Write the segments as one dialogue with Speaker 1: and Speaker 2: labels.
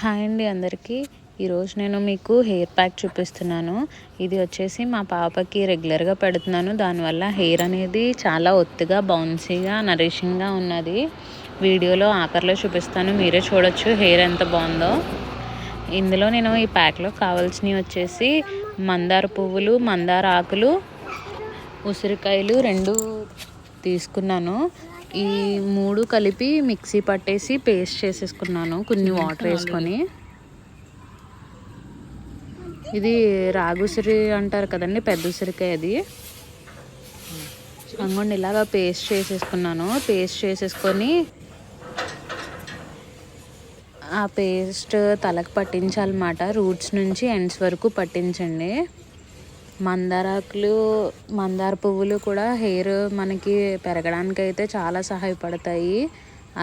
Speaker 1: Hi అండి అందరికీ. ఈరోజు నేను మీకు హెయిర్ ప్యాక్ చూపిస్తున్నాను. ఇది వచ్చేసి మా పాపకి రెగ్యులర్గా పెడుతున్నాను. దానివల్ల హెయిర్ అనేది చాలా ఒత్తుగా, బౌన్సీగా, నరిషింగ్గా ఉన్నది. వీడియోలో ఆఖరిలో చూపిస్తాను, మీరే చూడొచ్చు హెయిర్ ఎంత బాగుందో. ఇందులో నేను ఈ ప్యాక్లో కావాల్సినవి వచ్చేసి మందార పువ్వులు, మందార ఆకులు, ఉసిరికాయలు 2 తీసుకున్నాను. ఈ 3 కలిపి మిక్సీ పట్టేసి పేస్ట్ చేసేసుకున్నాను కొన్ని వాటర్ వేసుకొని. ఇది రాగుసిరి అంటారు కదండి, పెద్ద ఉసిరికాయ అది. అంగోండి ఇలాగా పేస్ట్ చేసేసుకున్నాను. పేస్ట్ చేసేసుకొని ఆ పేస్ట్ తలకు పట్టించాలన్నమాట. రూట్స్ నుంచి ఎండ్స్ వరకు పట్టించండి. మందారాకులు, మందార పువ్వులు కూడా హెయిర్ మనకి పెరగడానికి అయితే చాలా సహాయపడతాయి.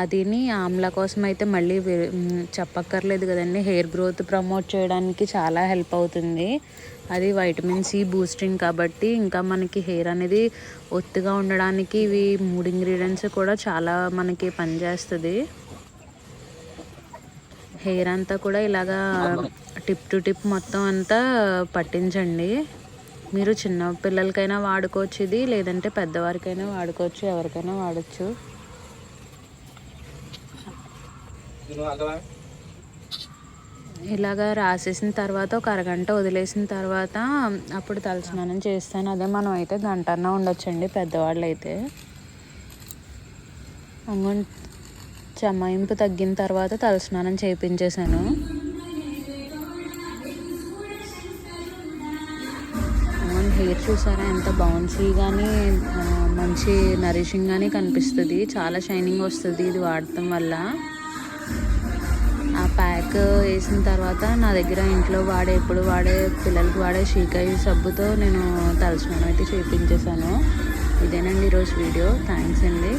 Speaker 1: అదిని ఆమ్లా కోసం అయితే మళ్ళీ చెప్పక్కర్లేదు కదండి. హెయిర్ గ్రోత్ ప్రమోట్ చేయడానికి చాలా హెల్ప్ అవుతుంది. అది వైటమిన్ సి బూస్టింగ్ కాబట్టి ఇంకా మనకి హెయిర్ అనేది ఒత్తుగా ఉండడానికి ఇవి 3 ఇంగ్రీడియంట్స్ కూడా చాలా మనకి పనిచేస్తుంది. హెయిర్ అంతా కూడా ఇలాగా టిప్ టు టిప్ మొత్తం అంతా పట్టించండి. మీరు చిన్న పిల్లలకైనా వాడుకోవచ్చు ఇది, లేదంటే పెద్దవారికైనా వాడుకోవచ్చు, ఎవరికైనా వాడచ్చు. ఇలాగా రాసేసిన తర్వాత ఒక అరగంట వదిలేసిన తర్వాత అప్పుడు తలస్నానం చేస్తాను. అదే మనం అయితే గంటన్న ఉండొచ్చండి పెద్దవాళ్ళు అయితే. చెమాయింపు తగ్గిన తర్వాత తలస్నానం చేయించేశాను. హెయిర్ చూసారా ఎంత బౌన్సీ కానీ మంచి నరిషింగ్ కానీ కనిపిస్తుంది. చాలా షైనింగ్ వస్తుంది ఇది వాడటం వల్ల. ఆ ప్యాక్ వేసిన తర్వాత నా దగ్గర ఇంట్లో ఎప్పుడు వాడే పిల్లలకి వాడే షీకాయి సబ్బుతో నేను తలస్నానం అయితే చేయించేశాను. ఇదేనండి ఈరోజు వీడియో. థ్యాంక్స్ అండి.